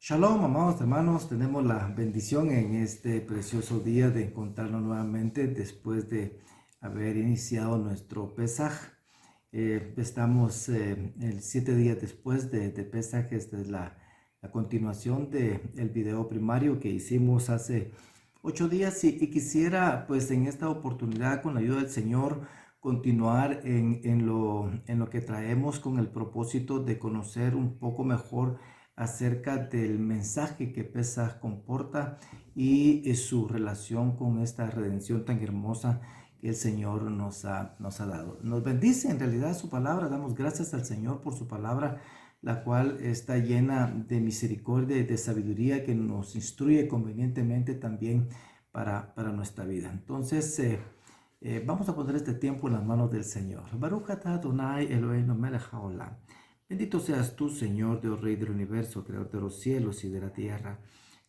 Shalom, amados hermanos, tenemos la bendición en este precioso día de encontrarnos nuevamente después de haber iniciado nuestro Pesaj. Estamos el 7 días después de Pesaj. Esta es la continuación del video primario que hicimos hace 8 días y quisiera pues en esta oportunidad con la ayuda del Señor continuar en lo que traemos con el propósito de conocer un poco mejor acerca del mensaje que Pesaj comporta y su relación con esta redención tan hermosa que el Señor nos ha dado. Nos bendice en realidad su palabra, damos gracias al Señor por su palabra, la cual está llena de misericordia y de sabiduría que nos instruye convenientemente también para nuestra vida. Entonces, vamos a poner este tiempo en las manos del Señor. Baruch atah Adonai Eloheinu melech haolam. Bendito seas tú, Señor, Dios Rey del universo, Creador de los cielos y de la tierra.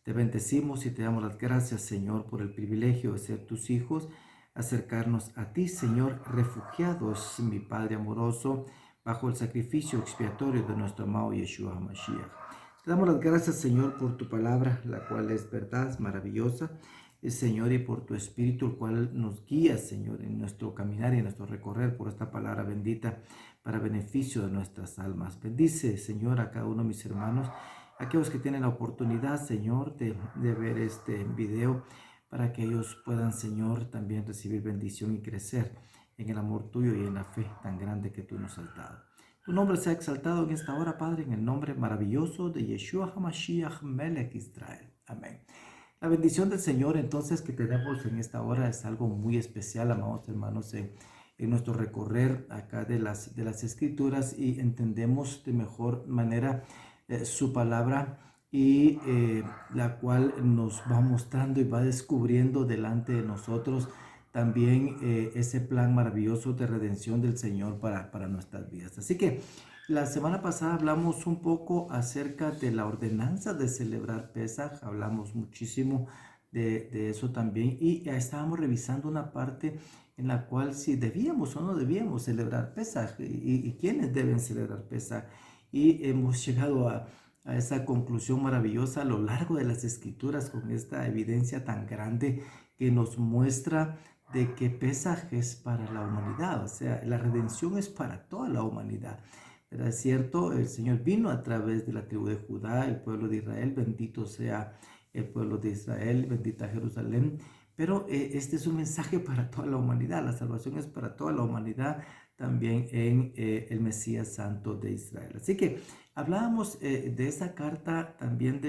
Te bendecimos y te damos las gracias, Señor, por el privilegio de ser tus hijos, acercarnos a ti, Señor, refugiados, mi Padre amoroso, bajo el sacrificio expiatorio de nuestro amado Yeshua HaMashiach. Te damos las gracias, Señor, por tu palabra, la cual es verdad, maravillosa, Señor, y por tu Espíritu, el cual nos guía, Señor, en nuestro caminar y en nuestro recorrer por esta palabra bendita para beneficio de nuestras almas. Bendice, Señor, a cada uno de mis hermanos, aquellos que tienen la oportunidad, Señor, de ver este video, para que ellos puedan, Señor, también recibir bendición y crecer en el amor tuyo y en la fe tan grande que tú nos has dado. Tu nombre sea exaltado en esta hora, Padre, en el nombre maravilloso de Yeshua HaMashiach Melech Israel. Amén. La bendición del Señor entonces que tenemos en esta hora es algo muy especial, amados hermanos, en nuestro recorrer acá de las escrituras, y entendemos de mejor manera su palabra, y la cual nos va mostrando y va descubriendo delante de nosotros también ese plan maravilloso de redención del Señor para nuestras vidas. Así que la semana pasada hablamos un poco acerca de la ordenanza de celebrar Pesaj, hablamos muchísimo de eso también, y ya estábamos revisando una parte en la cual si debíamos o no debíamos celebrar Pesaj y quiénes deben celebrar Pesaj, y hemos llegado a esa conclusión maravillosa a lo largo de las escrituras, con esta evidencia tan grande que nos muestra de que Pesaj es para la humanidad, o sea, la redención es para toda la humanidad. Pero es cierto, el Señor vino a través de la tribu de Judá, el pueblo de Israel, bendito sea el pueblo de Israel, bendita Jerusalén. Pero este es un mensaje para toda la humanidad, la salvación es para toda la humanidad, también en el Mesías Santo de Israel. Así que hablábamos de esa carta también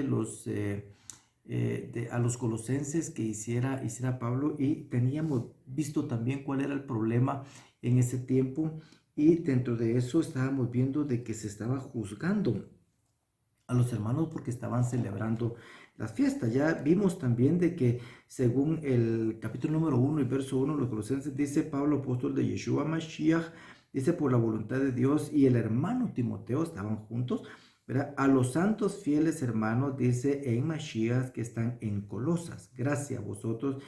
a los colosenses que hiciera Pablo, y teníamos visto también cuál era el problema en ese tiempo, y dentro de eso estábamos viendo de que se estaba juzgando a los hermanos porque estaban celebrando las fiestas. Ya vimos también de que según el capítulo número 1 y verso 1 de los Colosenses, dice Pablo, apóstol de Yeshua Mashiach, dice por la voluntad de Dios y el hermano Timoteo estaban juntos, ¿verdad? A los santos fieles hermanos, dice en Mashiach, que están en Colosas, gracias a vosotros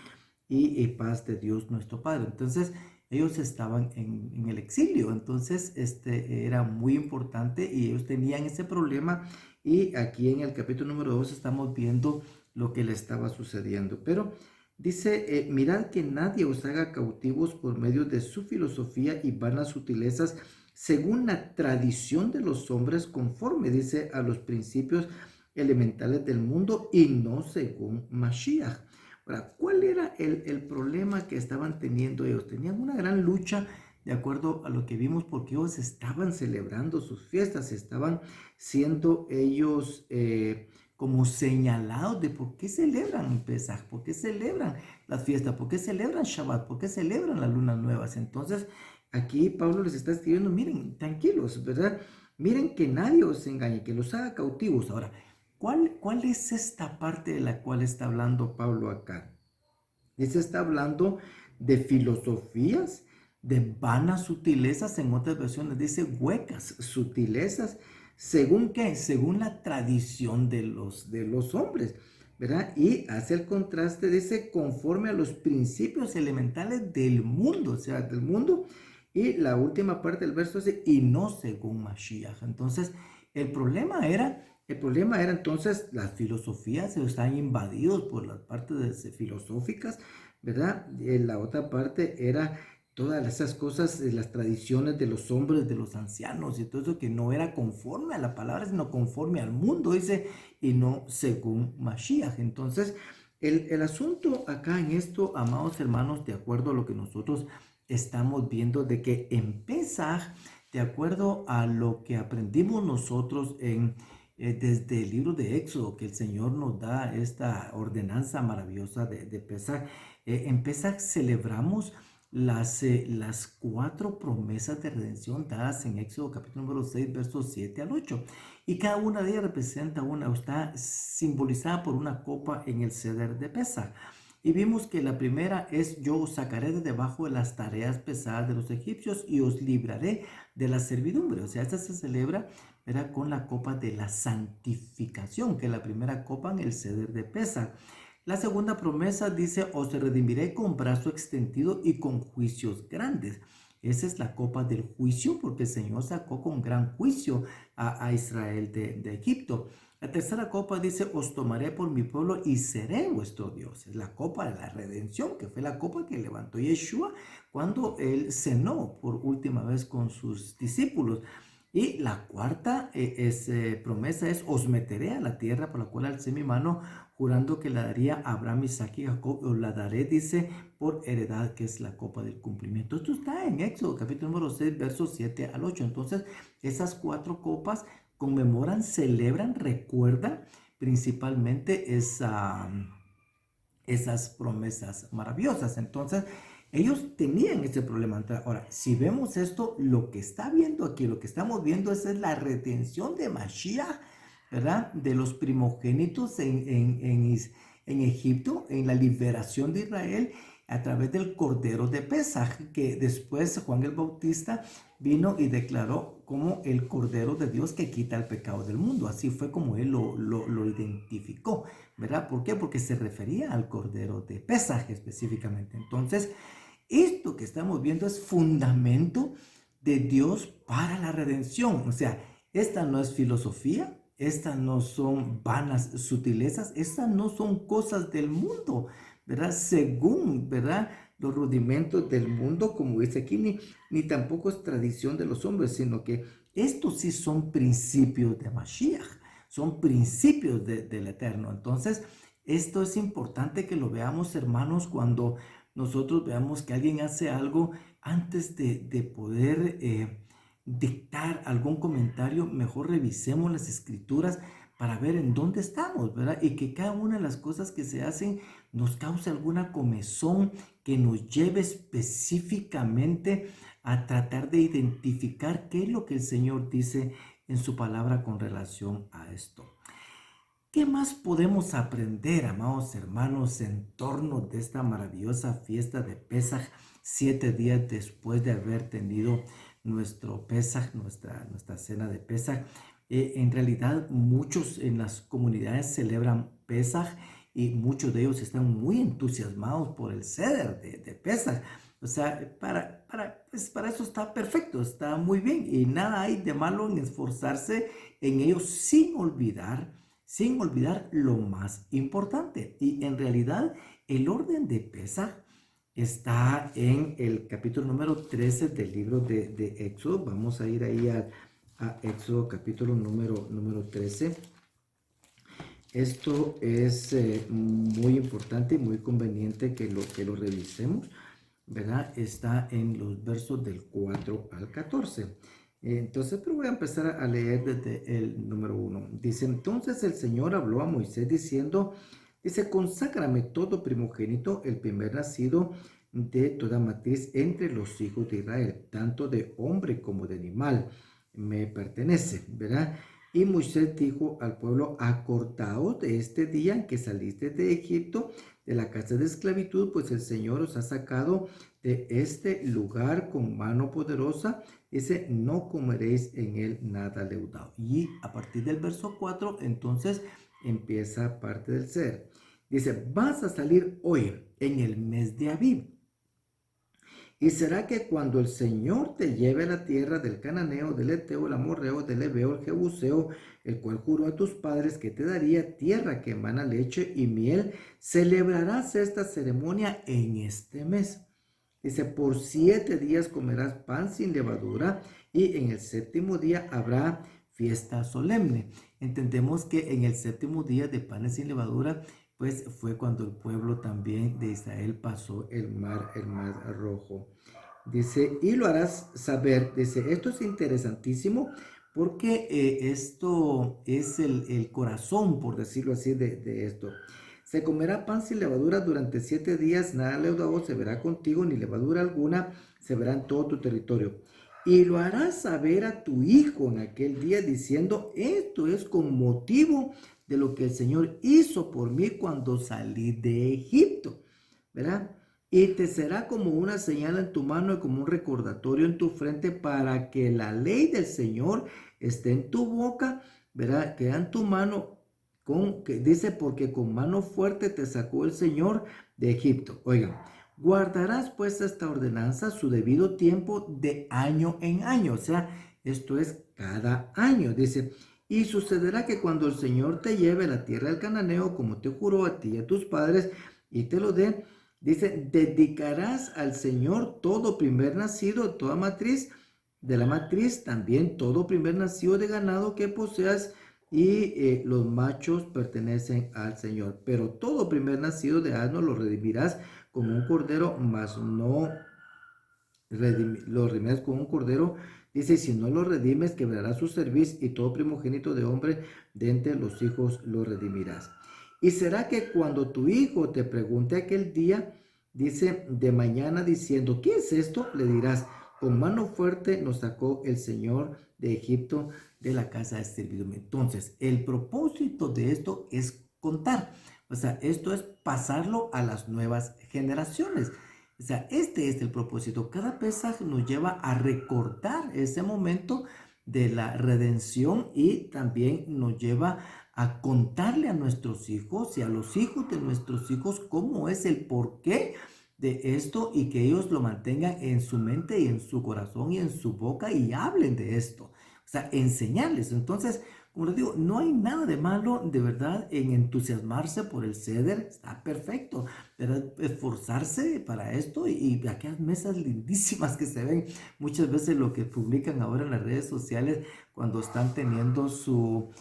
y paz de Dios nuestro Padre. Entonces ellos estaban en el exilio, entonces era muy importante y ellos tenían ese problema, y aquí en el capítulo número 2 estamos viendo lo que le estaba sucediendo. Pero dice, mirad que nadie os haga cautivos por medio de su filosofía y vanas sutilezas, según la tradición de los hombres, conforme, dice, a los principios elementales del mundo y no según Mashiach. Ahora, ¿cuál era el problema que estaban teniendo ellos? Tenían una gran lucha, de acuerdo a lo que vimos, porque ellos estaban celebrando sus fiestas, estaban siendo ellos como señalados de por qué celebran Pesaj, por qué celebran las fiestas, por qué celebran Shabbat, por qué celebran las lunas nuevas. Entonces, aquí Pablo les está escribiendo, miren, tranquilos, ¿verdad? Miren que nadie os engañe, que los haga cautivos. Ahora, ¿cuál es esta parte de la cual está hablando Pablo acá? Dice, está hablando de filosofías, de vanas sutilezas, en otras versiones dice huecas sutilezas, ¿según qué? Según la tradición de los hombres, ¿verdad? Y hace el contraste, dice, conforme a los principios elementales del mundo, o sea, del mundo. Y la última parte del verso dice, y no según Mashiach. Entonces, el problema era El problema era entonces las filosofías, están invadidos por las partes filosóficas, ¿verdad? La otra parte era todas esas cosas, las tradiciones de los hombres, de los ancianos y todo eso que no era conforme a la palabra, sino conforme al mundo, dice, y no según Mashiach. Entonces, el asunto acá en esto, amados hermanos, de acuerdo a lo que nosotros estamos viendo, de que en Pesaj, de acuerdo a lo que aprendimos nosotros desde el libro de Éxodo, que el Señor nos da esta ordenanza maravillosa de Pesaj. En Pesaj celebramos las 4 promesas de redención dadas en Éxodo capítulo número 6, versos 7 al 8. Y cada una de ellas representa está simbolizada por una copa en el ceder de Pesaj. Y vimos que la primera es: yo os sacaré de debajo de las tareas pesadas de los egipcios y os libraré de la servidumbre. O sea, esta se celebra, era con la copa de la santificación, que es la primera copa en el ceder de Pesaj. La segunda promesa dice: os redimiré con brazo extendido y con juicios grandes. Esa es la copa del juicio, porque el Señor sacó con gran juicio a Israel de Egipto. La tercera copa dice: os tomaré por mi pueblo y seré vuestro Dios. Es la copa de la redención, que fue la copa que levantó Yeshua cuando él cenó por última vez con sus discípulos. Y la cuarta promesa es: os meteré a la tierra por la cual alcé mi mano, jurando que la daría a Abraham, Isaac y Jacob. Os la daré, dice, por heredad, que es la copa del cumplimiento. Esto está en Éxodo capítulo número 6, versos 7 al 8. Entonces, esas 4 copas conmemoran, celebran, recuerdan principalmente esas promesas maravillosas. Entonces, ellos tenían ese problema. Ahora, si vemos esto, lo que está viendo aquí, lo que estamos viendo es la retención de Mashiach, ¿verdad? De los primogénitos en Egipto, en la liberación de Israel a través del Cordero de Pesaj, que después Juan el Bautista vino y declaró como el Cordero de Dios que quita el pecado del mundo. Así fue como él lo identificó, ¿verdad? ¿Por qué? Porque se refería al Cordero de Pesaj específicamente. Entonces, esto que estamos viendo es fundamento de Dios para la redención. O sea, esta no es filosofía, estas no son vanas sutilezas, estas no son cosas del mundo, ¿verdad? Según, ¿verdad?, los rudimentos del mundo, como dice aquí, ni tampoco es tradición de los hombres, sino que estos sí son principios de Mashiach, son principios del Eterno. Entonces, esto es importante que lo veamos, hermanos, cuando nosotros veamos que alguien hace algo. Antes de poder dictar algún comentario, mejor revisemos las escrituras para ver en dónde estamos, ¿verdad? Y que cada una de las cosas que se hacen nos cause alguna comezón que nos lleve específicamente a tratar de identificar qué es lo que el Señor dice en su palabra con relación a esto. ¿Qué más podemos aprender, amados hermanos, en torno de esta maravillosa fiesta de Pesaj, 7 días después de haber tenido nuestro Pesaj, nuestra cena de Pesaj? En realidad, muchos en las comunidades celebran Pesaj y muchos de ellos están muy entusiasmados por el Seder de Pesaj. O sea, pues para eso está perfecto, está muy bien, y nada hay de malo en esforzarse en ello sin olvidar lo más importante. Y en realidad el orden de Pesaj está en el capítulo número 13 del libro de Éxodo. Vamos a ir ahí a Éxodo capítulo número 13. Esto es muy importante y muy conveniente que lo revisemos, ¿verdad? Está en los versos del 4 al 14. Entonces, pero voy a empezar a leer desde el número 1. Dice: entonces el Señor habló a Moisés diciendo, dice: conságrame todo primogénito, el primer nacido de toda matriz entre los hijos de Israel, tanto de hombre como de animal, me pertenece, ¿verdad? Y Moisés dijo al pueblo: acordaos de este día en que saliste de Egipto, de la casa de esclavitud, pues el Señor os ha sacado de este lugar con mano poderosa. Dice: no comeréis en él nada leudado. Y a partir del verso 4, entonces empieza parte del ser. Dice: vas a salir hoy en el mes de Abib, Y será que cuando el Señor te lleve a la tierra del cananeo, del eteo, el amorreo, del ebeo, el jebuseo, el cual juró a tus padres que te daría, tierra que emana leche y miel, celebrarás esta ceremonia en este mes. Dice, por 7 días comerás pan sin levadura y en el séptimo día habrá fiesta solemne. Entendemos que en el séptimo día de panes sin levadura, pues fue cuando el pueblo también de Israel pasó el mar rojo. Dice, y lo harás saber, dice, esto es interesantísimo porque esto es el corazón, por decirlo así, de esto. Se comerá pan sin levadura durante 7 días, nada leudado se verá contigo, ni levadura alguna se verá en todo tu territorio. Y lo harás saber a tu hijo en aquel día diciendo, esto es con motivo de lo que el Señor hizo por mí cuando salí de Egipto, ¿verdad? Y te será como una señal en tu mano y como un recordatorio en tu frente para que la ley del Señor esté en tu boca, ¿verdad? Queda en tu mano, que dice, porque con mano fuerte te sacó el Señor de Egipto. Oigan, guardarás pues esta ordenanza su debido tiempo de año en año, o sea, esto es cada año, dice. Y sucederá que cuando el Señor te lleve a la tierra del cananeo, como te juró a ti y a tus padres, y te lo dé, dice, dedicarás al Señor todo primer nacido, toda matriz, de la matriz también todo primer nacido de ganado que poseas, y los machos pertenecen al Señor. Pero todo primer nacido de asno lo redimirás con un cordero, mas no lo redimirás con un cordero. Dice, si no lo redimes, quebrará su cerviz, y todo primogénito de hombre de entre los hijos lo redimirás. Y será que cuando tu hijo te pregunte aquel día, dice, de mañana diciendo, ¿qué es esto? Le dirás, con mano fuerte nos sacó el Señor de Egipto, de la casa de servidumbre. Entonces, el propósito de esto es contar. O sea, esto es pasarlo a las nuevas generaciones. O sea, este es el propósito. Cada Pesaj nos lleva a recordar ese momento de la redención, y también nos lleva a contarle a nuestros hijos y a los hijos de nuestros hijos cómo es el porqué de esto, y que ellos lo mantengan en su mente y en su corazón y en su boca y hablen de esto. O sea, enseñarles. Entonces, como les digo, no hay nada de malo de verdad en entusiasmarse por el ceder, está perfecto, ¿verdad? Esforzarse para esto, y aquellas mesas lindísimas que se ven muchas veces, lo que publican ahora en las redes sociales cuando están teniendo su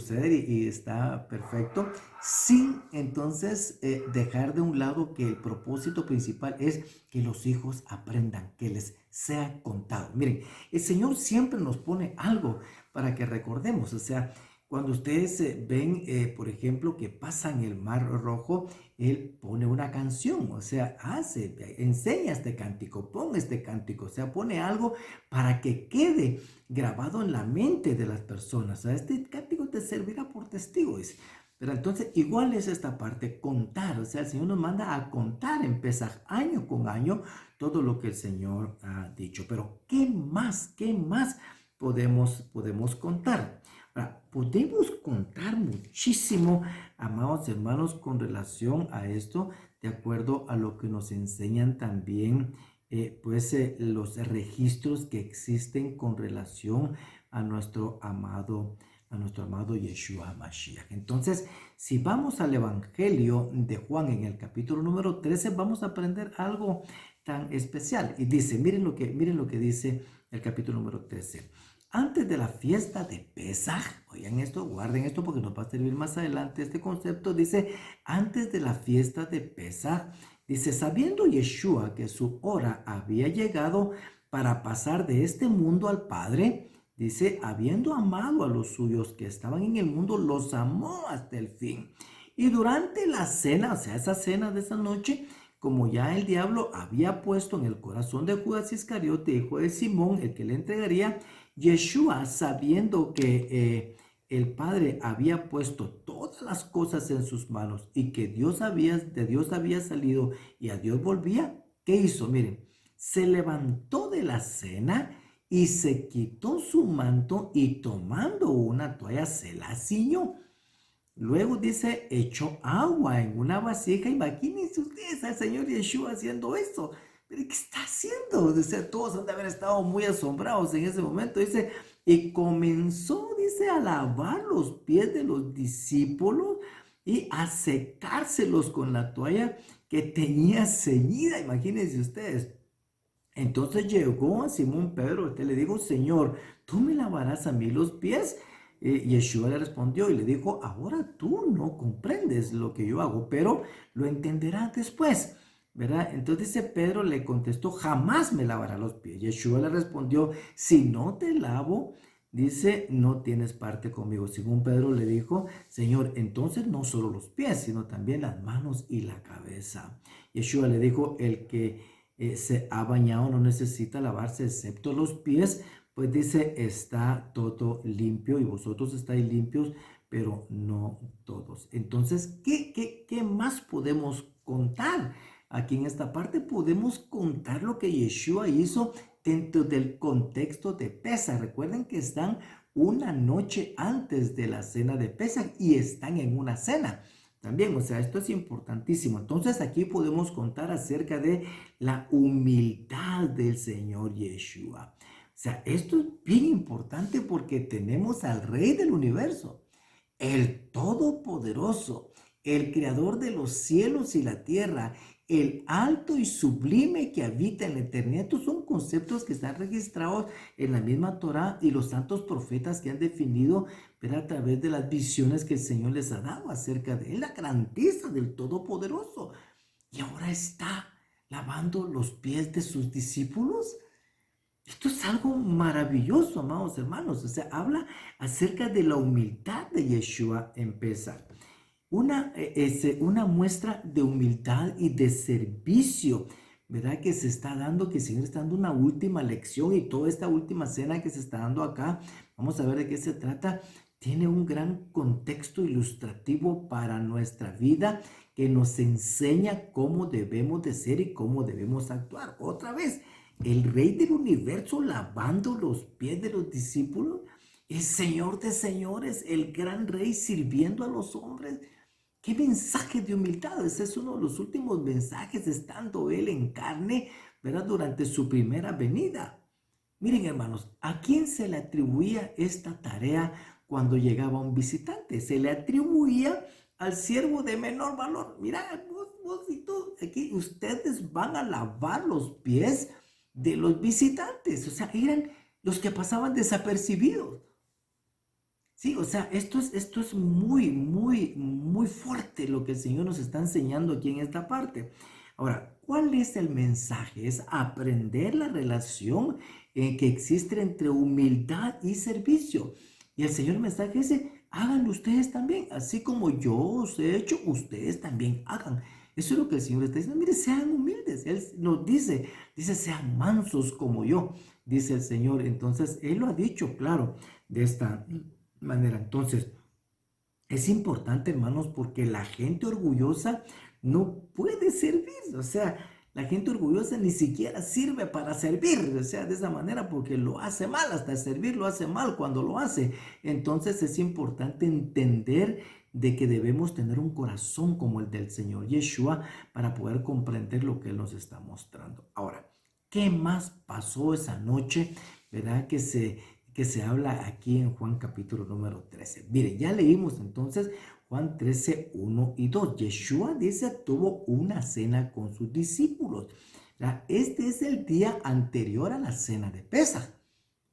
ceder, y está perfecto, sin entonces dejar de un lado que el propósito principal es que los hijos aprendan, que les sea contado. Miren, el Señor siempre nos pone algo para que recordemos. O sea, cuando ustedes ven, por ejemplo, que pasan el Mar Rojo, Él pone una canción, o sea, enseña este cántico, pone este cántico, o sea, pone algo para que quede grabado en la mente de las personas. O sea, este cántico te servirá por testigo, dice. Pero entonces, igual es esta parte, contar. O sea, el Señor nos manda a contar en Pesaj, año con año, todo lo que el Señor ha dicho. Pero, ¿qué más? ¿Qué más podemos contar? Ahora, podemos contar muchísimo, amados hermanos, con relación a esto, de acuerdo a lo que nos enseñan también, los registros que existen con relación a nuestro amado Yeshua Mashiach. Entonces, si vamos al Evangelio de Juan en el capítulo número 13, vamos a aprender algo tan especial. Y dice, miren lo que dice el capítulo número 13. Antes de la fiesta de Pesaj, oigan esto, guarden esto porque nos va a servir más adelante este concepto. Dice, antes de la fiesta de Pesaj, dice, sabiendo Yeshua que su hora había llegado para pasar de este mundo al Padre, dice, habiendo amado a los suyos que estaban en el mundo, los amó hasta el fin. Y durante la cena, o sea, esa cena de esa noche, como ya el diablo había puesto en el corazón de Judas Iscariote, hijo de Simón, el que le entregaría, Yeshua, sabiendo que el Padre había puesto todas las cosas en sus manos, y que de Dios había salido y a Dios volvía, ¿qué hizo? Miren, se levantó de la cena y se quitó su manto, y tomando una toalla se la ciñó. Luego dice, echó agua en una vasija. Imagínense ustedes al Señor Yeshua haciendo eso. ¿pero qué está haciendo? O sea, todos han de haber estado muy asombrados en ese momento. Dice, y comenzó, dice, a lavar los pies de los discípulos y a secárselos con la toalla que tenía ceñida. Imagínense ustedes. Entonces llegó a Simón Pedro, que le dijo, Señor, ¿tú me lavarás a mí los pies? Yeshua le respondió y le dijo, ahora tú no comprendes lo que yo hago, pero lo entenderás después, ¿verdad? Entonces dice Pedro le contestó, jamás me lavará los pies. Yeshua le respondió, si no te lavo, dice, no tienes parte conmigo. Simón Pedro le dijo, Señor, entonces no solo los pies, sino también las manos y la cabeza. Yeshua le dijo, el que se ha bañado no necesita lavarse excepto los pies, pues dice, está todo limpio y vosotros estáis limpios, pero no todos. Entonces, ¿qué más podemos contar? Aquí en esta parte podemos contar lo que Yeshua hizo dentro del contexto de Pesaj. Recuerden que están una noche antes de la cena de Pesaj y están en una cena. También, o sea, esto es importantísimo. Entonces aquí podemos contar acerca de la humildad del Señor Yeshua. O sea, esto es bien importante porque tenemos al Rey del universo, el Todopoderoso, el Creador de los cielos y la tierra, el alto y sublime que habita en la eternidad. Estos son conceptos que están registrados en la misma Torá y los santos profetas que han definido, pero a través de las visiones que el Señor les ha dado acerca de él, la grandeza del Todopoderoso. Y ahora está lavando los pies de sus discípulos. Esto es algo maravilloso, amados hermanos. O sea, habla acerca de la humildad de Yeshua en Pesaj. Una muestra de humildad y de servicio, ¿verdad? Que se está dando, que el Señor está dando una última lección y toda esta última cena que se está dando acá, vamos a ver de qué se trata, tiene un gran contexto ilustrativo para nuestra vida que nos enseña cómo debemos de ser y cómo debemos actuar. Otra vez, el Rey del universo lavando los pies de los discípulos, el Señor de señores, el gran Rey sirviendo a los hombres. ¡Qué mensaje de humildad! Ese es uno de los últimos mensajes estando Él en carne, ¿verdad? Durante su primera venida. Miren, hermanos, ¿a quién se le atribuía esta tarea cuando llegaba un visitante? Se le atribuía al siervo de menor valor. Mira, vos y tú, aquí ustedes van a lavar los pies de los visitantes. O sea, eran los que pasaban desapercibidos. Sí, o sea, esto es muy, muy, muy fuerte lo que el Señor nos está enseñando aquí en esta parte. Ahora, ¿cuál es el mensaje? Es aprender la relación que existe entre humildad y servicio. Y el Señor el mensaje dice, háganlo ustedes también, así como yo os he hecho, ustedes también hagan. Eso es lo que el Señor está diciendo. Mire, sean humildes. Él nos dice, sean mansos como yo, dice el Señor. Entonces, Él lo ha dicho, claro, de esta manera. Entonces, es importante, hermanos, porque la gente orgullosa no puede servir. O sea, la gente orgullosa ni siquiera sirve para servir. O sea, de esa manera, porque lo hace mal. Hasta servir lo hace mal cuando lo hace. Entonces, es importante entender de que debemos tener un corazón como el del Señor Yeshua para poder comprender lo que Él nos está mostrando. Ahora, ¿qué más pasó esa noche? ¿Verdad? Que se habla aquí en Juan capítulo número 13. Miren, ya leímos entonces Juan 13, 1 y 2. Yeshua dice, tuvo una cena con sus discípulos. Este es el día anterior a la cena de Pesaj.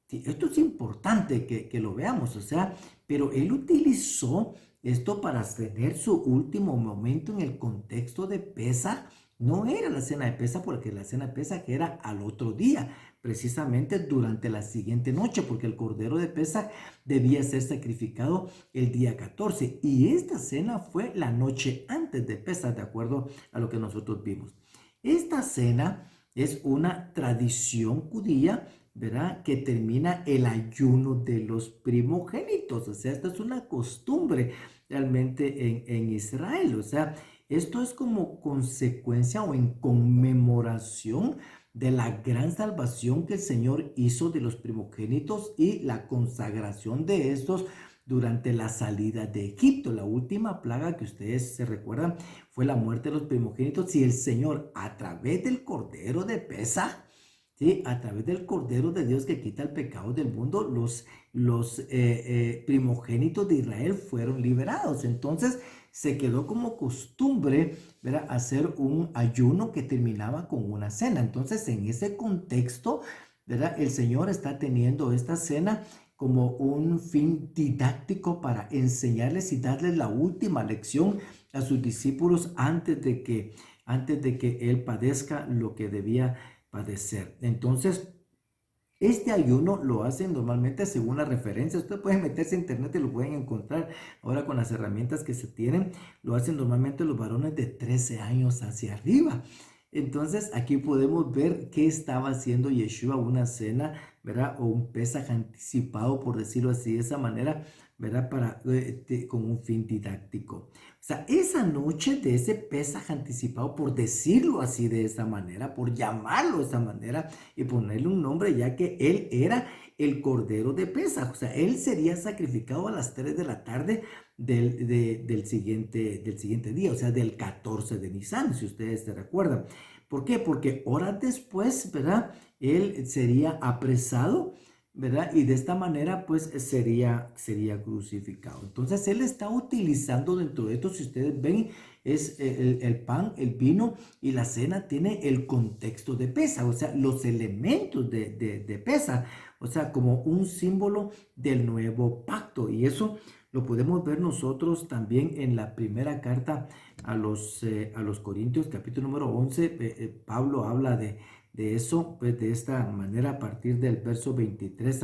Sí, esto es importante que lo veamos, o sea, pero él utilizó esto para tener su último momento en el contexto de Pesaj. No era la cena de Pesaj porque la cena de Pesaj era al otro día, precisamente durante la siguiente noche, porque el cordero de Pesaj debía ser sacrificado el día 14 y esta cena fue la noche antes de Pesaj, de acuerdo a lo que nosotros vimos. Esta cena es una tradición judía, ¿verdad? Que termina el ayuno de los primogénitos. O sea, esta es una costumbre realmente en Israel. O sea, esto es como consecuencia o en conmemoración de la gran salvación que el Señor hizo de los primogénitos y la consagración de estos durante la salida de Egipto. La última plaga que ustedes se recuerdan fue la muerte de los primogénitos, y el Señor, a través del Cordero de Pesaj, ¿sí? A través del Cordero de Dios que quita el pecado del mundo, los primogénitos de Israel fueron liberados. Entonces se quedó como costumbre, ¿verdad?, hacer un ayuno que terminaba con una cena. Entonces, en ese contexto, ¿verdad?, el Señor está teniendo esta cena como un fin didáctico para enseñarles y darles la última lección a sus discípulos antes de que Él padezca lo que debía padecer. Entonces, este ayuno lo hacen normalmente según las referencias. Ustedes pueden meterse a internet y lo pueden encontrar ahora con las herramientas que se tienen. Lo hacen normalmente los varones de 13 años hacia arriba. Entonces aquí podemos ver qué estaba haciendo Yeshua, una cena, ¿verdad? O un Pesaj anticipado, por decirlo así, de esa manera, ¿verdad? Con un fin didáctico. O sea, esa noche de ese Pesaj anticipado, por decirlo así de esa manera, por llamarlo de esa manera y ponerle un nombre, ya que él era el Cordero de Pesaj. O sea, él sería sacrificado a las 3 de la tarde del siguiente día, o sea, del 14 de Nisan, si ustedes se recuerdan. ¿Por qué? Porque horas después, ¿verdad?, él sería apresado, ¿verdad? Y de esta manera, pues, sería crucificado. Entonces, él está utilizando dentro de esto, si ustedes ven, es el pan, el vino y la cena tiene el contexto de Pesaj, o sea, los elementos de Pesaj, o sea, como un símbolo del nuevo pacto. Y eso lo podemos ver nosotros también en la primera carta a los Corintios, capítulo número 11. Pablo habla de eso, pues de esta manera a partir del verso 23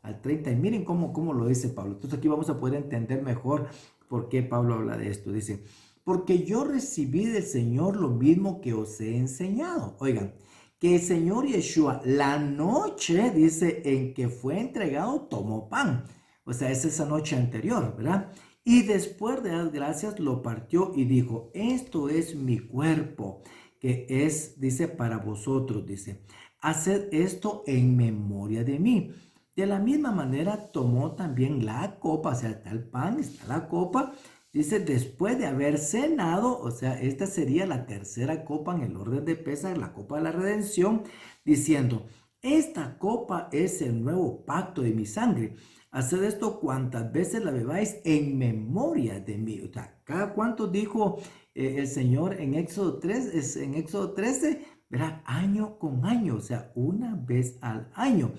al 30. Y miren cómo lo dice Pablo. Entonces aquí vamos a poder entender mejor por qué Pablo habla de esto. Dice, porque yo recibí del Señor lo mismo que os he enseñado. Oigan, que el Señor Yeshua, la noche, dice, en que fue entregado, tomó pan. O sea, es esa noche anterior, ¿verdad? Y después de dar gracias, lo partió y dijo, esto es mi cuerpo, que es, dice, para vosotros, dice, haced esto en memoria de mí. De la misma manera tomó también la copa, o sea, está el pan, está la copa, dice, después de haber cenado, o sea, esta sería la tercera copa en el orden de Pesaj, la copa de la redención, diciendo, esta copa es el nuevo pacto de mi sangre. Haced esto cuantas veces la bebáis en memoria de mí. O sea, cada cuánto dijo el Señor en Éxodo 3, en Éxodo 13, verá, año con año, o sea, una vez al año.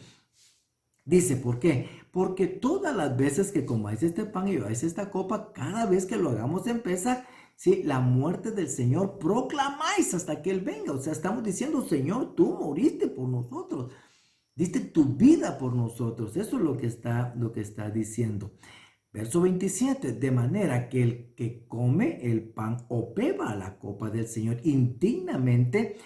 Dice, ¿por qué? Porque todas las veces que comáis este pan y bebáis esta copa, cada vez que lo hagamos en Pesaj, ¿sí?, la muerte del Señor proclamáis hasta que Él venga. O sea, estamos diciendo, Señor, tú moriste por nosotros, diste tu vida por nosotros. Eso es lo que está diciendo. Verso 27, de manera que el que come el pan o beba la copa del Señor indignamente,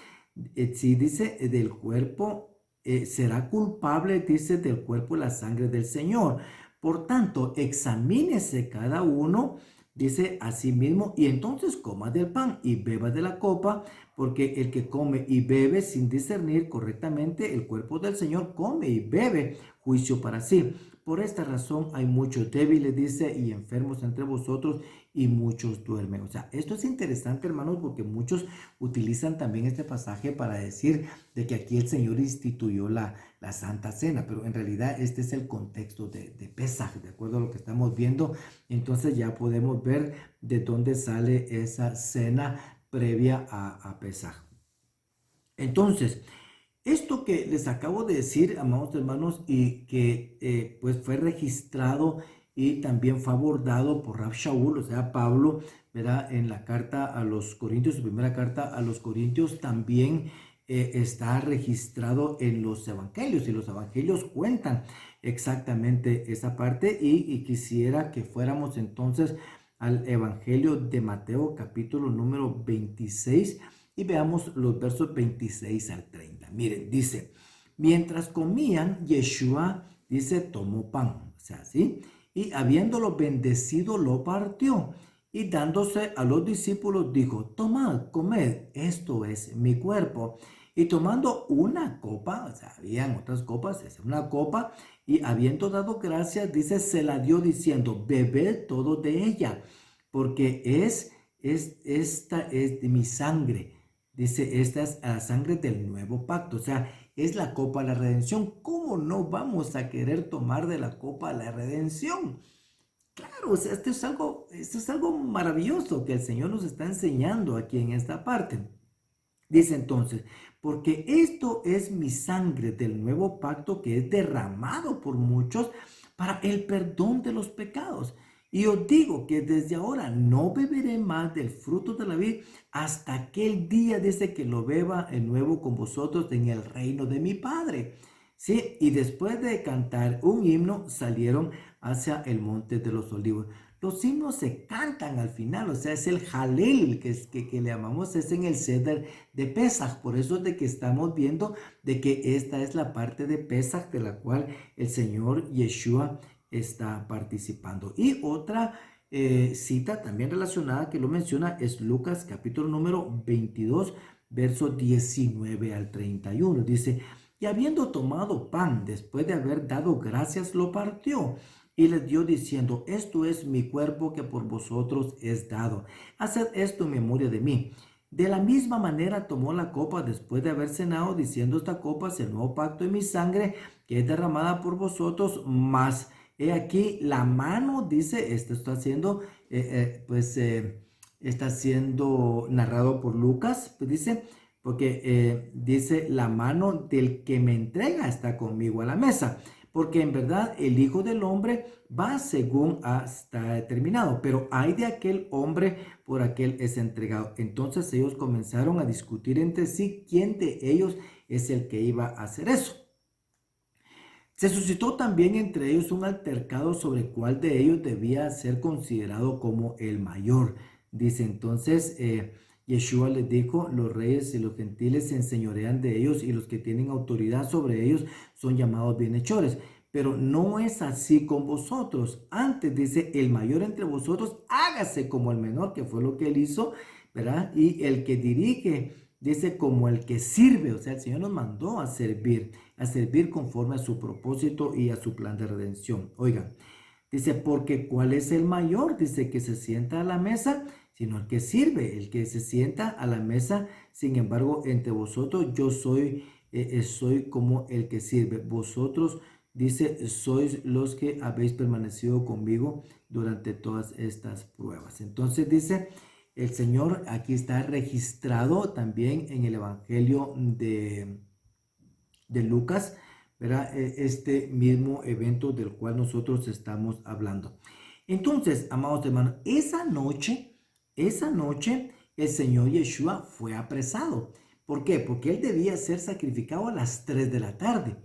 si dice del cuerpo, será culpable, dice, del cuerpo y la sangre del Señor. Por tanto, examínese cada uno, dice, a sí mismo, y entonces coma del pan y beba de la copa, porque el que come y bebe sin discernir correctamente el cuerpo del Señor, come y bebe juicio para sí. Por esta razón hay muchos débiles, dice, y enfermos entre vosotros, y muchos duermen. O sea, esto es interesante, hermanos, porque muchos utilizan también este pasaje para decir de que aquí el Señor instituyó la Santa Cena, pero en realidad este es el contexto de Pesaj, de acuerdo a lo que estamos viendo. Entonces ya podemos ver de dónde sale esa cena previa a Pesaj. Entonces, esto que les acabo de decir, amados hermanos, y que pues fue registrado y también fue abordado por Rab Shaul, o sea, Pablo, ¿verdad?, en la carta a los Corintios, su primera carta a los Corintios, también está registrado en los evangelios, y los evangelios cuentan exactamente esa parte, y quisiera que fuéramos entonces al evangelio de Mateo, capítulo número 26, y veamos los versos 26 al 30. Miren, dice, mientras comían, Yeshua, dice, tomó pan, o sea, ¿sí? Y habiéndolo bendecido, lo partió y dándose a los discípulos dijo, tomad, comed, esto es mi cuerpo. Y tomando una copa, o sea, habían otras copas, es una copa, y habiendo dado gracias, dice, se la dio diciendo, bebed todo de ella, porque esta es de mi sangre. Dice, esta es la sangre del nuevo pacto, o sea, es la copa de la redención. ¿Cómo no vamos a querer tomar de la copa de la redención? Claro, o sea, esto es algo maravilloso que el Señor nos está enseñando aquí en esta parte. Dice entonces, porque esto es mi sangre del nuevo pacto que es derramado por muchos para el perdón de los pecados. Y os digo que desde ahora no beberé más del fruto de la vid hasta aquel día desde que lo beba de nuevo con vosotros en el reino de mi Padre. Sí, y después de cantar un himno salieron hacia el monte de los olivos. Los himnos se cantan al final, o sea, es el Jalel que le llamamos, es en el Seder de Pesaj. Por eso es de que estamos viendo de que esta es la parte de Pesaj de la cual el Señor Yeshua está participando. Y otra cita también relacionada que lo menciona es Lucas capítulo número 22, verso 19 al 31. Dice, y habiendo tomado pan, después de haber dado gracias, lo partió y les dio diciendo, esto es mi cuerpo que por vosotros es dado. Haced esto en memoria de mí. De la misma manera tomó la copa después de haber cenado, diciendo, esta copa es el nuevo pacto en mi sangre, que es derramada por vosotros, más he aquí la mano, dice, esto está siendo, está siendo narrado por Lucas, pues dice, porque dice, la mano del que me entrega está conmigo a la mesa, porque en verdad el Hijo del Hombre va según está determinado, pero hay de aquel hombre por aquel es entregado. Entonces ellos comenzaron a discutir entre sí quién de ellos es el que iba a hacer eso. Se suscitó también entre ellos un altercado sobre cuál de ellos debía ser considerado como el mayor. Dice entonces, Yeshua les dijo, los reyes y los gentiles se enseñorean de ellos y los que tienen autoridad sobre ellos son llamados bienhechores. Pero no es así con vosotros. Antes dice, el mayor entre vosotros hágase como el menor, que fue lo que él hizo, ¿verdad? Y el que dirige, dice, como el que sirve. O sea, el Señor nos mandó a servir conforme a su propósito y a su plan de redención. Oigan, dice, porque ¿cuál es el mayor? Dice que se sienta a la mesa, sino el que sirve, el que se sienta a la mesa. Sin embargo, entre vosotros yo soy como el que sirve. Vosotros, dice, sois los que habéis permanecido conmigo durante todas estas pruebas. Entonces dice, el Señor aquí está registrado también en el Evangelio de Lucas, ¿verdad? Este mismo evento del cual nosotros estamos hablando. Entonces, amados hermanos, esa noche el Señor Yeshua fue apresado. ¿Por qué? Porque él debía ser sacrificado a las 3 de la tarde.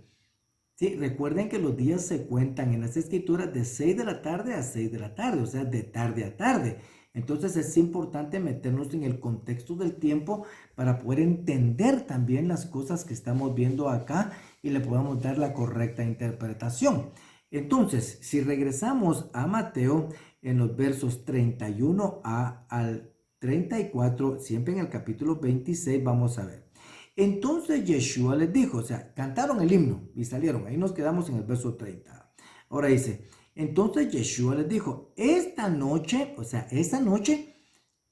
Sí, recuerden que los días se cuentan en las escrituras de 6 de la tarde a 6 de la tarde, o sea, de tarde a tarde. Entonces es importante meternos en el contexto del tiempo para poder entender también las cosas que estamos viendo acá y le podamos dar la correcta interpretación. Entonces, si regresamos a Mateo en los versos 31 al 34, siempre en el capítulo 26, vamos a ver. Entonces Yeshua les dijo, o sea, cantaron el himno y salieron. Ahí nos quedamos en el verso 30. Ahora dice, entonces Yeshua les dijo, esta noche, o sea, esta noche,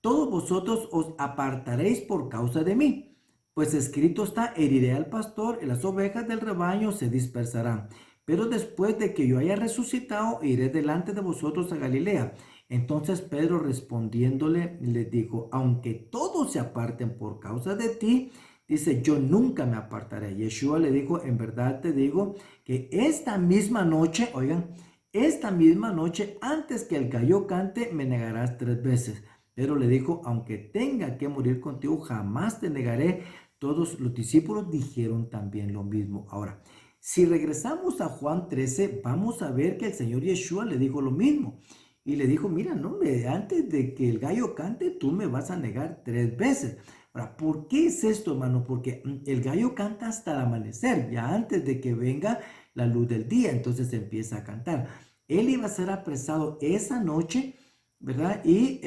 todos vosotros os apartaréis por causa de mí. Pues escrito está, heriré al pastor y las ovejas del rebaño se dispersarán. Pero después de que yo haya resucitado, iré delante de vosotros a Galilea. Entonces Pedro respondiéndole les dijo, aunque todos se aparten por causa de ti, dice, yo nunca me apartaré. Yeshua le dijo, en verdad te digo que esta misma noche, oigan, esta misma noche, antes que el gallo cante, me negarás 3 veces. Pero le dijo, aunque tenga que morir contigo, jamás te negaré. Todos los discípulos dijeron también lo mismo. Ahora, si regresamos a Juan 13, vamos a ver que el Señor Yeshua le dijo lo mismo. Y le dijo, mira, no, antes de que el gallo cante, tú me vas a negar 3 veces. Ahora, ¿por qué es esto, hermano? Porque el gallo canta hasta el amanecer, ya antes de que venga la luz del día, entonces empieza a cantar. Él iba a ser apresado esa noche ¿verdad? Y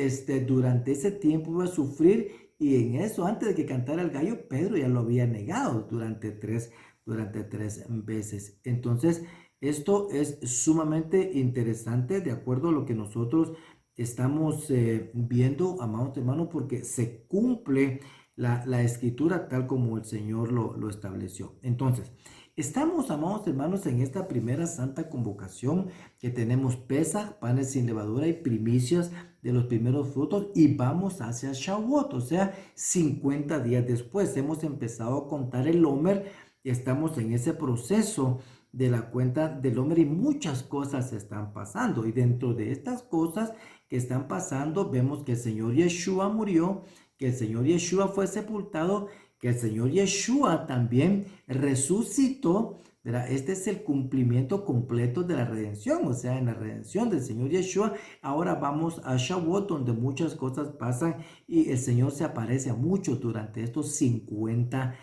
durante ese tiempo iba a sufrir, y en eso, antes de que cantara el gallo, Pedro ya lo había negado durante tres veces. Entonces, esto es sumamente interesante de acuerdo a lo que nosotros estamos viendo, amados hermanos, porque se cumple la escritura tal como el Señor lo estableció. Entonces, estamos, amados hermanos, en esta primera santa convocación que tenemos Pesaj, panes sin levadura y primicias de los primeros frutos, y vamos hacia Shavuot, o sea, 50 días después. Hemos empezado a contar el Omer y estamos en ese proceso de la cuenta del Omer y muchas cosas están pasando. Y dentro de estas cosas que están pasando, vemos que el Señor Yeshua murió, que el Señor Yeshua fue sepultado, que el Señor Yeshua también resucitó, ¿verdad? Este es el cumplimiento completo de la redención, o sea, en la redención del Señor Yeshua. Ahora vamos a Shavuot, donde muchas cosas pasan y el Señor se aparece a muchos durante estos 50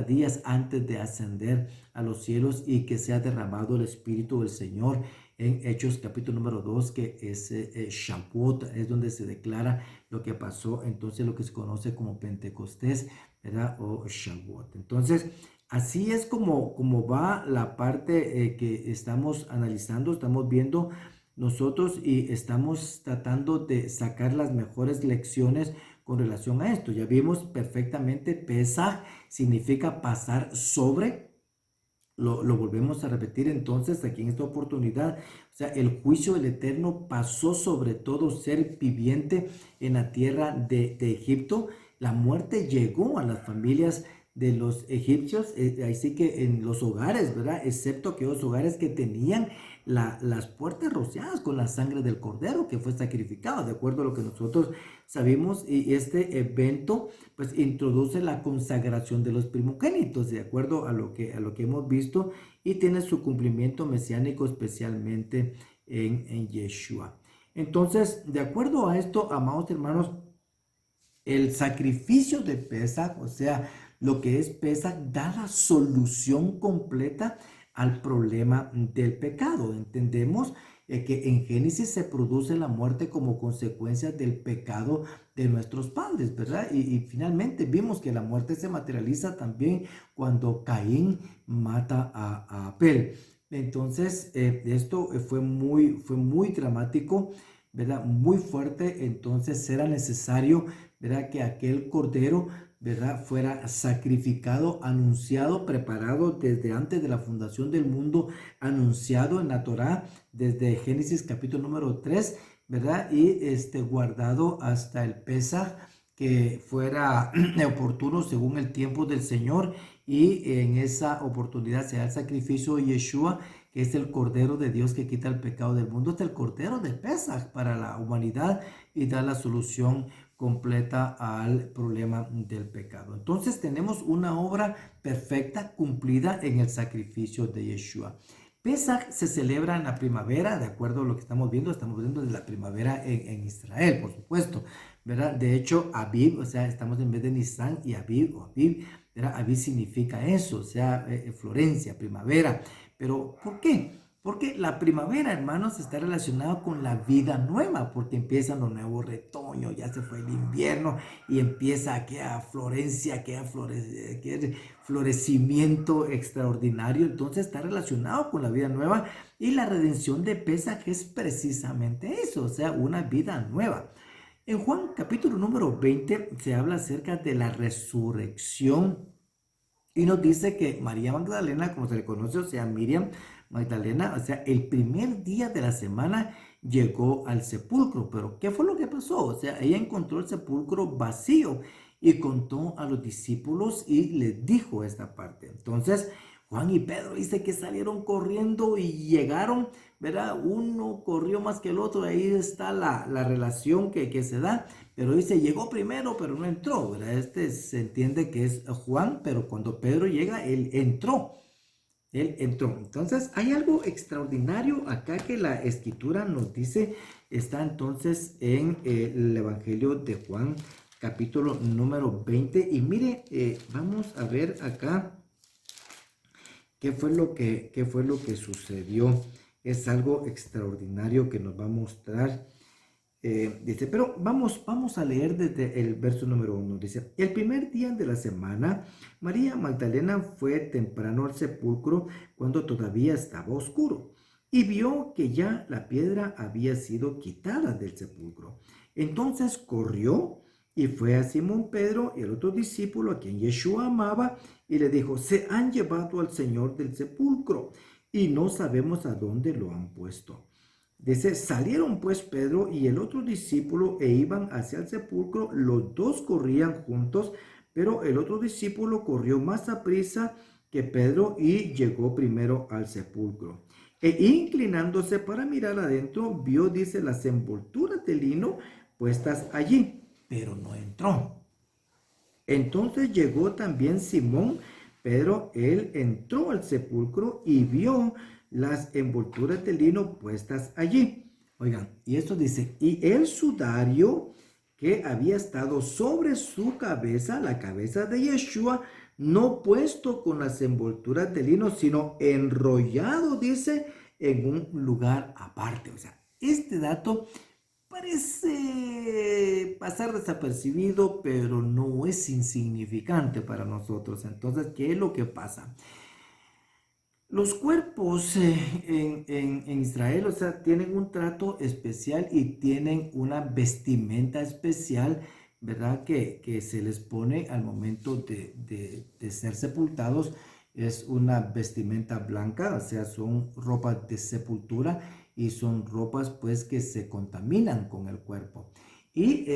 días antes de ascender a los cielos y que sea derramado el Espíritu del Señor. En Hechos capítulo número 2, que es Shavuot, es donde se declara lo que pasó, entonces lo que se conoce como Pentecostés, ¿verdad? O Shavuot. Entonces, así es como va la parte que estamos analizando, estamos viendo nosotros y estamos tratando de sacar las mejores lecciones con relación a esto. Ya vimos perfectamente, Pesaj significa pasar sobre. Lo volvemos a repetir entonces aquí en esta oportunidad. O sea, el juicio del Eterno pasó sobre todo ser viviente en la tierra de Egipto. La muerte llegó a las familias de los egipcios, así que en los hogares, ¿verdad? Excepto aquellos hogares que tenían las puertas rociadas con la sangre del cordero que fue sacrificado, de acuerdo a lo que nosotros sabemos. Y este evento pues introduce la consagración de los primogénitos, de acuerdo a lo que hemos visto, y tiene su cumplimiento mesiánico especialmente en Yeshua. Entonces, de acuerdo a esto, amados hermanos, el sacrificio de Pesaj, o sea, lo que es Pesaj, da la solución completa al problema del pecado. Entendemos que en Génesis se produce la muerte como consecuencia del pecado de nuestros padres, ¿verdad? Y finalmente vimos que la muerte se materializa también cuando Caín mata a Abel. Entonces, esto fue muy dramático, ¿verdad? Muy fuerte. Entonces era necesario, ¿verdad?, que aquel cordero, ¿verdad?, fuera sacrificado, anunciado, preparado desde antes de la fundación del mundo, anunciado en la Torá desde Génesis capítulo número 3, ¿verdad? Y guardado hasta el Pesaj, que fuera oportuno según el tiempo del Señor, y en esa oportunidad se da el sacrificio de Yeshua, que es el Cordero de Dios que quita el pecado del mundo. Este es el Cordero de Pesaj para la humanidad y da la solución completa al problema del pecado. Entonces tenemos una obra perfecta cumplida en el sacrificio de Yeshua. Pesaj se celebra en la primavera, de acuerdo a lo que estamos viendo de la primavera en Israel, por supuesto, ¿verdad? De hecho, Aviv, o sea, estamos en vez de Nisan y Aviv, o Aviv, ¿verdad? Aviv significa eso, o sea, Florencia, primavera. Pero, ¿por qué? Porque la primavera, hermanos, está relacionada con la vida nueva, porque empiezan los nuevos retoños, ya se fue el invierno y empieza aquella florencia, aquel florecimiento extraordinario. Entonces está relacionado con la vida nueva, y la redención de Pesaj es precisamente eso, o sea, una vida nueva. En Juan capítulo número 20 se habla acerca de la resurrección y nos dice que María Magdalena, como se le conoce, o sea, Miriam Magdalena, o sea, el primer día de la semana llegó al sepulcro. Pero, ¿qué fue lo que pasó? O sea, ella encontró el sepulcro vacío y contó a los discípulos y les dijo esta parte. Entonces, Juan y Pedro dice que salieron corriendo y llegaron, ¿verdad? Uno corrió más que el otro, ahí está la relación que se da. Pero dice, llegó primero, pero no entró, ¿verdad? Se entiende que es Juan, pero cuando Pedro llega, él entró. Él entró. Entonces, hay algo extraordinario acá que la escritura nos dice. Está entonces en el Evangelio de Juan, capítulo número 20. Y mire, vamos a ver acá qué fue lo que sucedió. Es algo extraordinario que nos va a mostrar Dice, pero vamos a leer desde el verso número 1. Dice, el primer día de la semana, María Magdalena fue temprano al sepulcro cuando todavía estaba oscuro y vio que ya la piedra había sido quitada del sepulcro. Entonces corrió y fue a Simón Pedro y el otro discípulo a quien Yeshua amaba y le dijo, se han llevado al Señor del sepulcro y no sabemos a dónde lo han puesto. Dice, salieron pues Pedro y el otro discípulo e iban hacia el sepulcro. Los dos corrían juntos, pero el otro discípulo corrió más aprisa que Pedro y llegó primero al sepulcro. E inclinándose para mirar adentro, vio, dice, las envolturas de lino puestas allí, pero no entró. Entonces llegó también Simón Pedro, él entró al sepulcro y vio las envolturas de lino puestas allí. Oigan, y esto dice, y el sudario que había estado sobre su cabeza, la cabeza de Yeshua, no puesto con las envolturas de lino, sino enrollado, dice, en un lugar aparte. O sea, este dato parece pasar desapercibido, pero no es insignificante para nosotros. Entonces, ¿qué es lo que pasa? Los cuerpos en Israel, o sea, tienen un trato especial y tienen una vestimenta especial, ¿verdad? Que se les pone al momento de ser sepultados. Es una vestimenta blanca, o sea, son ropas de sepultura y son ropas pues que se contaminan con el cuerpo. Y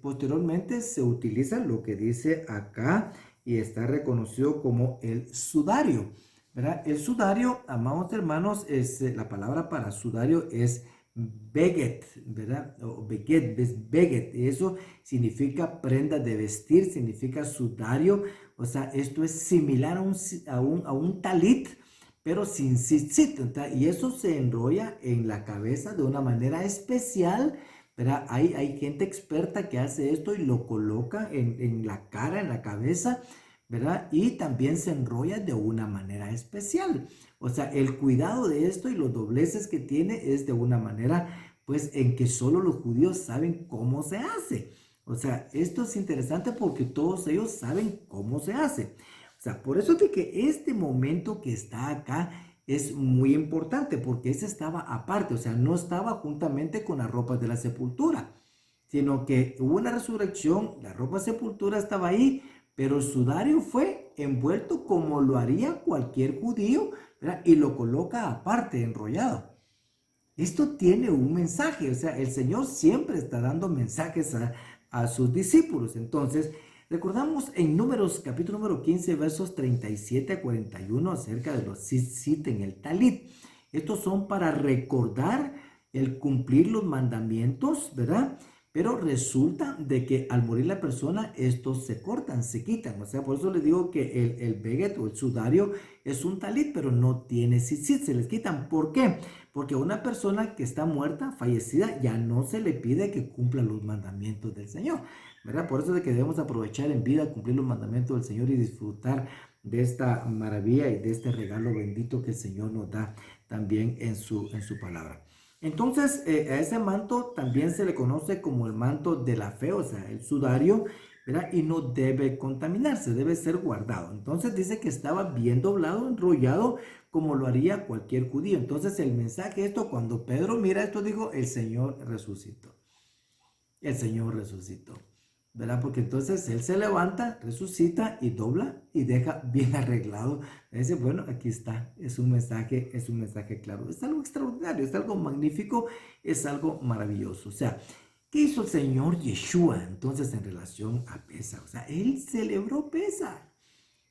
posteriormente se utiliza lo que dice acá y está reconocido como el sudario. ¿Verdad? El sudario, amados hermanos, la palabra para sudario es beget, ¿verdad? O beget, es beget. Eso significa prenda de vestir, significa sudario. O sea, esto es similar a un talit, pero sin tzitzit. Y eso se enrolla en la cabeza de una manera especial, ¿verdad? Hay gente experta que hace esto y lo coloca en la cara, en la cabeza, ¿verdad? Y también se enrolla de una manera especial. O sea, el cuidado de esto y los dobleces que tiene es de una manera, pues, en que solo los judíos saben cómo se hace. O sea, esto es interesante porque todos ellos saben cómo se hace. O sea, por eso de que este momento que está acá es muy importante porque ese estaba aparte, o sea, no estaba juntamente con las ropas de la sepultura, sino que hubo una resurrección, la ropa de sepultura estaba ahí, pero el sudario fue envuelto como lo haría cualquier judío, ¿verdad? Y lo coloca aparte, enrollado. Esto tiene un mensaje, o sea, el Señor siempre está dando mensajes a sus discípulos. Entonces, recordamos en Números, capítulo número 15, versos 37 a 41, acerca de los tzitzit en el talit. Estos son para recordar el cumplir los mandamientos, ¿verdad? Pero resulta de que al morir la persona, estos se cortan, se quitan. O sea, por eso les digo que el beget o el sudario es un talit, pero no tiene tzitzit, se les quitan. ¿Por qué? Porque a una persona que está muerta, fallecida, ya no se le pide que cumpla los mandamientos del Señor, ¿verdad? Por eso es de que debemos aprovechar en vida, cumplir los mandamientos del Señor y disfrutar de esta maravilla y de este regalo bendito que el Señor nos da también en su palabra. Entonces, a ese manto también se le conoce como el manto de la fe, o sea, el sudario, ¿verdad? Y no debe contaminarse, debe ser guardado. Entonces dice que estaba bien doblado, enrollado, como lo haría cualquier judío. Entonces el mensaje esto, cuando Pedro mira esto, dijo, el Señor resucitó. El Señor resucitó, ¿verdad? Porque entonces Él se levanta, resucita y dobla y deja bien arreglado. Dice, bueno, aquí está, es un mensaje claro. Es algo extraordinario, es algo magnífico, es algo maravilloso. O sea, ¿qué hizo el Señor Yeshua entonces en relación a Pesa? O sea, Él celebró Pesa.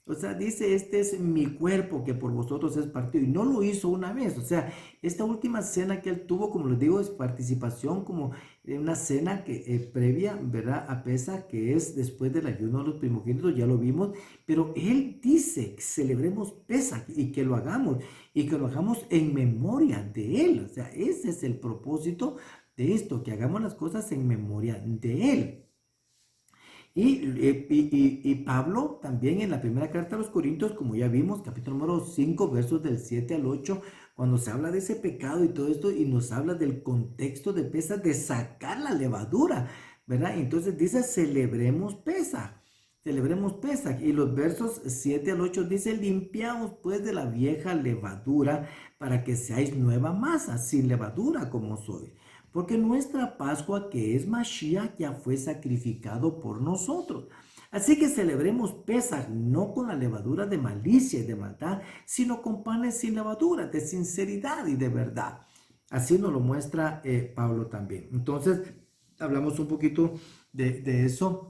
O sea, dice, este es mi cuerpo que por vosotros es partido. Y no lo hizo una vez. O sea, esta última cena que él tuvo, como les digo, es participación como una cena que previa, ¿verdad? A Pesa, que es después del ayuno de los primogénitos, ya lo vimos. Pero él dice que celebremos Pesa y que lo hagamos. Y que lo hagamos en memoria de él. O sea, ese es el propósito de esto, que hagamos las cosas en memoria de él. Y Pablo también en la primera carta a los Corintios, como ya vimos, capítulo número 5, versos del 7 al 8, cuando se habla de ese pecado y todo esto y nos habla del contexto de Pesaj, de sacar la levadura, ¿verdad? Entonces dice, celebremos Pesaj. Celebremos Pesaj. Y los versos 7 al 8 dice, limpiaos pues de la vieja levadura para que seáis nueva masa, sin levadura como sois. Porque nuestra Pascua, que es Mashiach, ya fue sacrificado por nosotros. Así que celebremos Pesaj no con la levadura de malicia y de maldad, sino con panes sin levadura, de sinceridad y de verdad. Así nos lo muestra Pablo también. Entonces, hablamos un poquito de eso.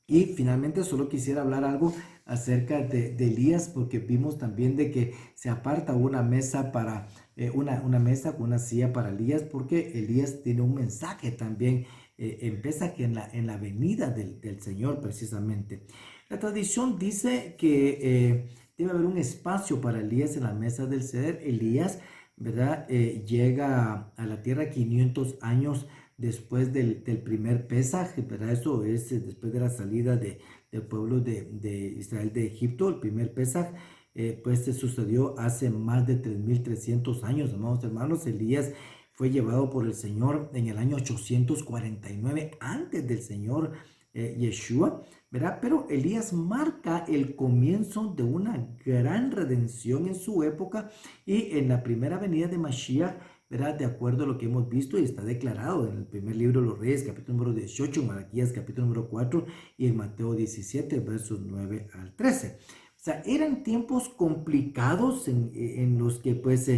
Y finalmente solo quisiera hablar algo acerca de Elías, porque vimos también de que se aparta una mesa para una mesa con una silla para Elías, porque Elías tiene un mensaje también empieza que en la venida del Señor precisamente. La tradición dice que debe haber un espacio para Elías en la mesa del ceder. Elías, ¿verdad? Llega a la tierra 500 años después del primer Pesaj, ¿verdad? Eso es después de la salida del pueblo de Israel de Egipto, el primer Pesaj. Pues se sucedió hace más de 3.300 años, amados hermanos. Elías fue llevado por el Señor en el año 849 antes del Señor Yeshua, ¿verdad? Pero Elías marca el comienzo de una gran redención en su época y en la primera venida de Mashiach, ¿verdad? De acuerdo a lo que hemos visto y está declarado en el primer libro de los Reyes, capítulo número 18, en Malaquías, capítulo número 4 y en Mateo 17, versos 9 al 13. O sea, eran tiempos complicados en los que pues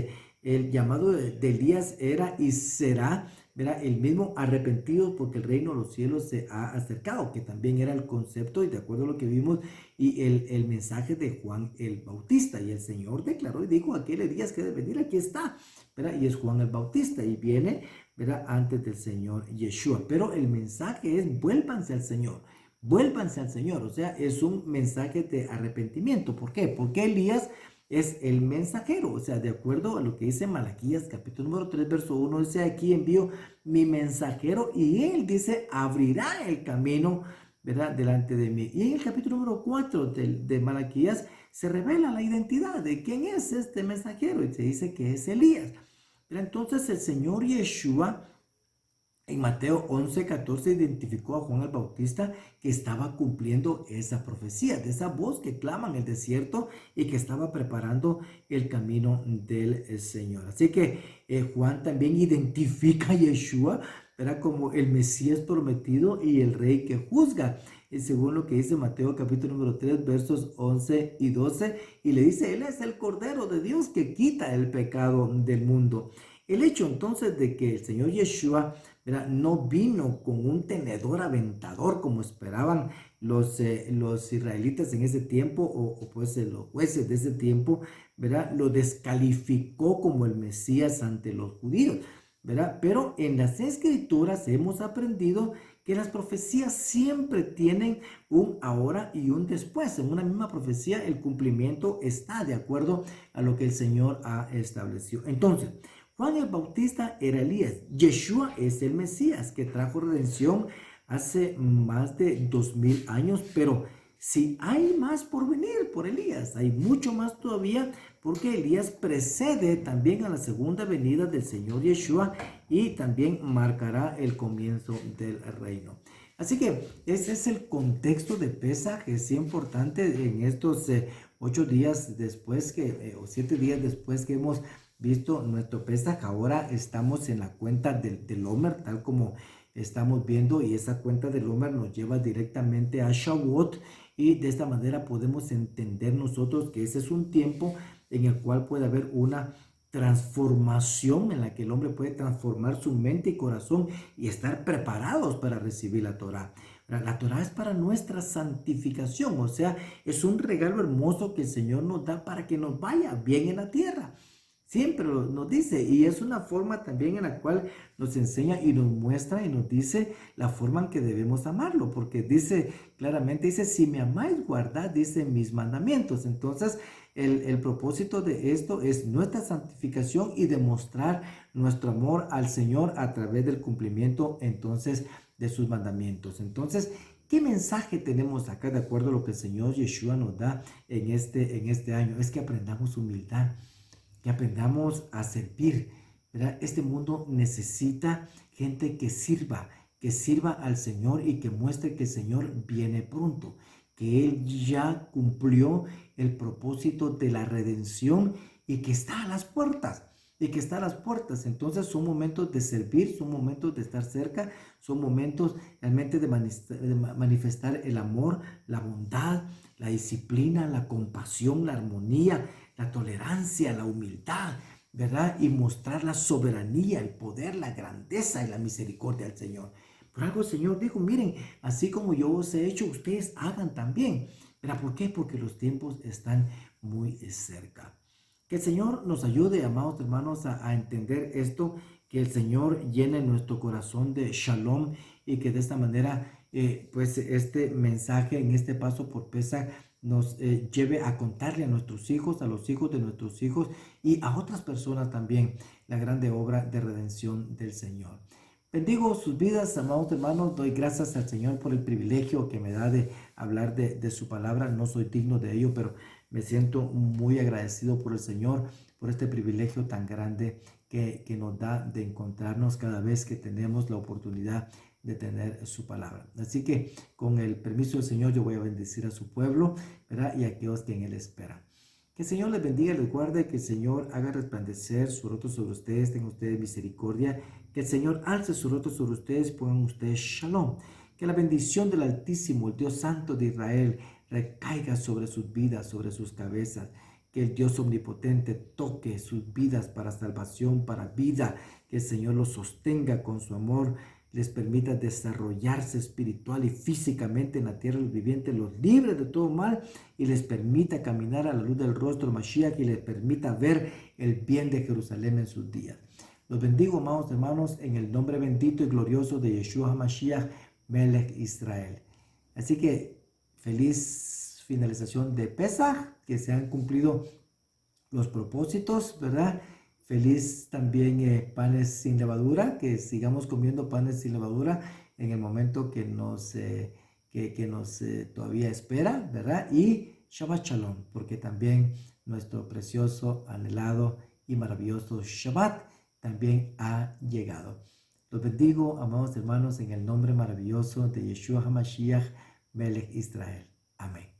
el llamado de Elías era y será, ¿verdad? El mismo arrepentido porque el reino de los cielos se ha acercado, que también era el concepto y de acuerdo a lo que vimos y el mensaje de Juan el Bautista. Y el Señor declaró y dijo, aquel Elías que debe venir, aquí está, ¿verdad? Y es Juan el Bautista y viene, ¿verdad? Antes del Señor Yeshua. Pero el mensaje es, vuélvanse al Señor. Vuélvanse al Señor, o sea, es un mensaje de arrepentimiento. ¿Por qué? Porque Elías es el mensajero, o sea, de acuerdo a lo que dice Malaquías, capítulo número 3, verso 1, dice, aquí envío mi mensajero y él dice, abrirá el camino, ¿verdad? Delante de mí. Y en el capítulo número 4 de Malaquías se revela la identidad de quién es este mensajero y se dice que es Elías. Pero entonces el Señor Yeshua en Mateo 11:14 identificó a Juan el Bautista que estaba cumpliendo esa profecía, de esa voz que clama en el desierto y que estaba preparando el camino del Señor. Así que Juan también identifica a Yeshua, ¿verdad? Como el Mesías prometido y el Rey que juzga, según lo que dice Mateo capítulo número 3, versos 11 y 12, y le dice, Él es el Cordero de Dios que quita el pecado del mundo. El hecho entonces de que el Señor Yeshua, ¿verdad?, no vino con un tenedor aventador como esperaban los israelitas en ese tiempo o pues los jueces de ese tiempo, ¿verdad?, lo descalificó como el Mesías ante los judíos, ¿verdad? Pero en las escrituras hemos aprendido que las profecías siempre tienen un ahora y un después. En una misma profecía el cumplimiento está de acuerdo a lo que el Señor ha establecido. Entonces, Juan el Bautista era Elías. Yeshua es el Mesías que trajo redención hace más de 2000 años, pero si hay más por venir por Elías, hay mucho más todavía porque Elías precede también a la segunda venida del Señor Yeshua y también marcará el comienzo del reino. Así que ese es el contexto de Pesaj, es importante en estos 8 días después o 7 días después que hemos visto nuestro Pesaj. Ahora estamos en la cuenta del Omer, tal como estamos viendo, y esa cuenta del Omer nos lleva directamente a Shavuot, y de esta manera podemos entender nosotros que ese es un tiempo en el cual puede haber una transformación en la que el hombre puede transformar su mente y corazón y estar preparados para recibir la Torá. La Torá es para nuestra santificación, o sea, es un regalo hermoso que el Señor nos da para que nos vaya bien en la tierra. Siempre nos dice, y es una forma también en la cual nos enseña y nos muestra y nos dice la forma en que debemos amarlo, porque dice claramente, dice, si me amáis, guardad, dice, mis mandamientos. Entonces, el propósito de esto es nuestra santificación y demostrar nuestro amor al Señor a través del cumplimiento, entonces, de sus mandamientos. Entonces, ¿qué mensaje tenemos acá de acuerdo a lo que el Señor Yeshua nos da en este año? Es que aprendamos humildad. que aprendamos a servir, ¿verdad? Este mundo necesita gente que sirva al Señor y que muestre que el Señor viene pronto, que Él ya cumplió el propósito de la redención y que está a las puertas. Y que está a las puertas. Entonces son momentos de servir, son momentos de estar cerca, son momentos realmente de manifestar el amor, la bondad, la disciplina, la compasión, la armonía, la tolerancia, la humildad, ¿verdad? Y mostrar la soberanía, el poder, la grandeza y la misericordia del Señor. Por algo el Señor dijo, miren, así como yo os he hecho, ustedes hagan también. ¿Pero por qué? Porque los tiempos están muy cerca. Que el Señor nos ayude, amados hermanos, a entender esto, que el Señor llene nuestro corazón de shalom y que de esta manera, pues este mensaje en este paso por Pesaj nos lleve a contarle a nuestros hijos, a los hijos de nuestros hijos y a otras personas también la grande obra de redención del Señor. Bendigo sus vidas, amados hermanos. Doy gracias al Señor por el privilegio que me da de hablar de su palabra. No soy digno de ello, pero me siento muy agradecido por el Señor, por este privilegio tan grande que nos da de encontrarnos cada vez que tenemos la oportunidad de tener su palabra. Así que con el permiso del Señor yo voy a bendecir a su pueblo, ¿verdad? Y a aquellos que en Él esperan. Que el Señor les bendiga y les guarde, que el Señor haga resplandecer su rostro sobre ustedes, tenga ustedes misericordia, que el Señor alce su rostro sobre ustedes, pongan ustedes shalom. Que la bendición del Altísimo, el Dios Santo de Israel, recaiga sobre sus vidas, sobre sus cabezas. Que el Dios omnipotente toque sus vidas para salvación, para vida. Que el Señor los sostenga con su amor, les permita desarrollarse espiritual y físicamente en la tierra de los vivientes, los libre de todo mal y les permita caminar a la luz del rostro de Mashiach y les permita ver el bien de Jerusalén en sus días. Los bendigo, amados hermanos, en el nombre bendito y glorioso de Yeshua HaMashiach, Melech Israel. Así que feliz finalización de Pesaj, que se han cumplido los propósitos, ¿verdad? Feliz también panes sin levadura, que sigamos comiendo panes sin levadura en el momento que nos todavía espera, ¿verdad? Y Shabbat Shalom, porque también nuestro precioso, anhelado y maravilloso Shabbat también ha llegado. Los bendigo, amados hermanos, en el nombre maravilloso de Yeshua HaMashiach, Melech Israel. Amén.